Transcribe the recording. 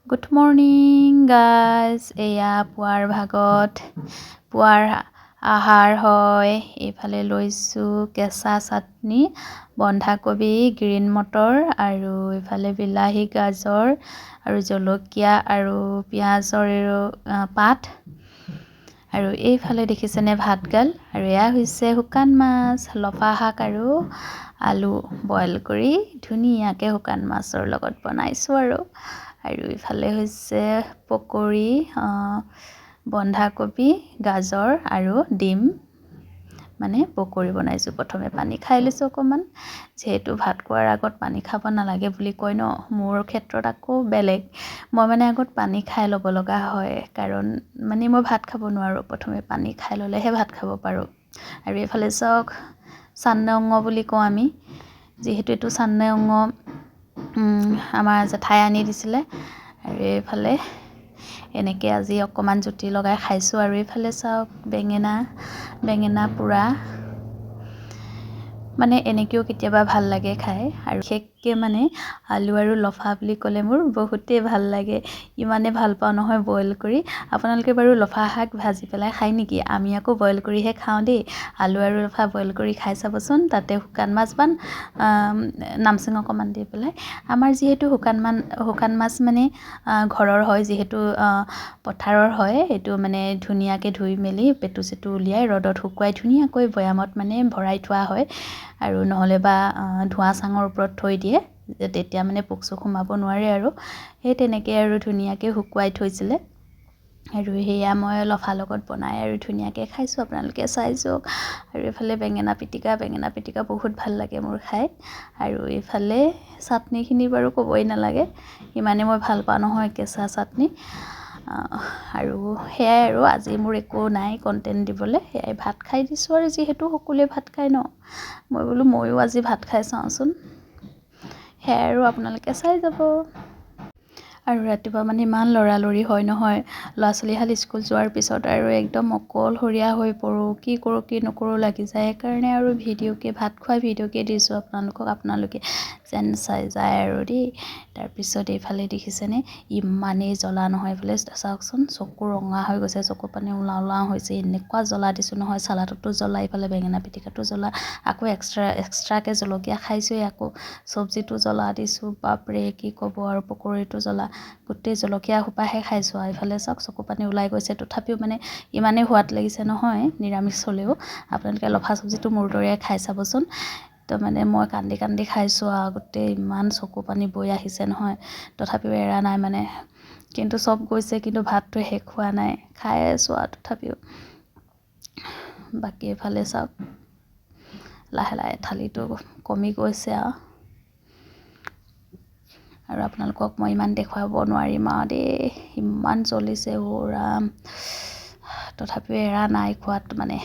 good morning guys এয়া পুৱাৰ ভাগত পুৱাৰ আহাৰ হয় এইফালে লৈছোঁ কেঁচা চাটনি বন্ধাকবি গ্ৰীণ মটৰ আৰু এইফালে বিলাহী গাজৰ আৰু জলকীয়া আৰু পিঁয়াজৰ পাত আৰু এইফালে দেখিছেনে ভাতগাল আৰু এয়া হৈছে শুকান মাছ লফা শাক আৰু আলু বইল কৰি ধুনীয়াকৈ শুকান মাছৰ লগত বনাইছোঁ আৰু ইফালে হৈছে পকৰি বন্ধাকবি গাজৰ আৰু ডিম মানে পকৰি বনাইছোঁ প্ৰথমে পানী খাই লৈছোঁ অকণমান যিহেতু ভাত খোৱাৰ আগত পানী খাব নালাগে বুলি কয় ন মোৰ ক্ষেত্ৰত আকৌ বেলেগ মই মানে আগত পানী খাই ল'ব লগা হয় কাৰণ মানে মই ভাত খাব নোৱাৰোঁ প্ৰথমে পানী খাই ল'লেহে ভাত খাব পাৰোঁ আৰু এইফালে চাওক চান্নে অঙ্গ বুলি কওঁ আমি যিহেতু এইটো চান্নে অঙ্গ আমাৰ জেঠাই আনি দিছিলে আৰু এইফালে এনেকৈ আজি অকণমান জুতি লগাই খাইছোঁ আৰু এইফালে চাওক বেঙেনা পোৰা মানে এনেকৈও কেতিয়াবা ভাল লাগে খাই আৰু বিশেষকৈ মানে আলু আৰু লফা বুলি ক'লে মোৰ বহুতেই ভাল লাগে ইমানে ভাল পাওঁ নহয় বইল কৰি আপোনালোকে বাৰু লফা শাক ভাজি পেলাই খায় নেকি আমি আকৌ বইল কৰিহে খাওঁ দেই আলু আৰু লফা বইল কৰি খাই চাবচোন তাতে শুকান মাছ বা নামচেং অকণমান দি পেলাই আমাৰ যিহেতু শুকান মাছ মানে ঘৰৰ হয় যিহেতু পথাৰৰ হয় এইটো মানে ধুনীয়াকৈ ধুই মেলি পেটু চেটু উলিয়াই ৰ'দত শুকুৱাই ধুনীয়াকৈ বৈয়ামত মানে ভৰাই থোৱা হয় আৰু নহ'লে বা ধোঁৱা চাঙৰ ওপৰত থৈ দিয়ে তেতিয়া মানে পোক চোক সোমাব নোৱাৰে আৰু সেই তেনেকৈ আৰু ধুনীয়াকৈ শুকুৱাই থৈছিলে আৰু সেয়া মই লফাৰ লগত বনাই আৰু ধুনীয়াকৈ খাইছোঁ আপোনালোকে চাই যাওক আৰু এইফালে বেঙেনা পিটিকা বহুত ভাল লাগে মোৰ খাই আৰু এইফালে চাটনিখিনি বাৰু ক'বই নালাগে ইমানে মই ভাল পাওঁ নহয় কেঁচা চাটনি আৰু সেয়াই আৰু আজি মোৰ একো নাই কণ্টেণ্ট দিবলৈ সেয়াই ভাত খাই দিছোঁ আৰু যিহেতু সকলোৱে ভাত খায় ন মই বোলো ময়ো আজি ভাত খাই চাওঁচোন সেয়াই আৰু আপোনালোকে চাই যাব আৰু ৰাতিপুৱা মানে ইমান লৰালৰি হয় নহয় ল'ৰা ছোৱালীহাল স্কুল যোৱাৰ পিছত আৰু একদম অকলশৰীয়া হৈ পৰোঁ কি কৰোঁ কি নকৰোঁ লাগি যায় সেইকাৰণে আৰু ভাত খোৱা ভিডিঅ'কে দিছোঁ আপোনালোকে যেন চাই যায় আৰু দেই তাৰপিছত এইফালে দেখিছেনে ইমানেই জ্বলা নহয় এইফালে চাওকচোন চকু ৰঙা হৈ গৈছে চকু পানী ওলাও হৈছে এনেকুৱা জ্বলা দিছোঁ নহয় চালাডতো জ্বলা এইফালে বেঙেনা পিটিকাটো জ্বলা আকৌ এক্সট্ৰাকৈ জলকীয়া খাইছোঁৱেই আকৌ চব্জিটো জ্বলা দিছোঁ বাপৰে কি ক'ব আৰু পকৰিটো জ্বলা গোটেই জলকীয়া সোপাহে খাইছোঁ আৰু এইফালে চাওক চকু পানী ওলাই গৈছে তথাপিও মানে ইমানেই সোৱাদ লাগিছে নহয় নিৰামিষ হ'লেও আপোনালোকে লফা চব্জিটো মোৰ দৰে খাই চাবচোন তো মানে মই কান্দি খাইছোঁ আৰু গোটেই ইমান চকু পানী বৈ আহিছে নহয় তথাপিও এৰা নাই মানে কিন্তু চব গৈছে কিন্তু ভাতটো শেষ হোৱা নাই খাই আছোঁ আৰু তথাপিও বাকী এইফালে চাওক লাহে লাহে থালিটো কমি গৈছে আৰু আপোনালোকক মই ইমান দেখুৱাব নোৱাৰিম আৰু দেই ইমান জ্বলিছে ৰাম তথাপিও এৰা নাই খোৱাত মানে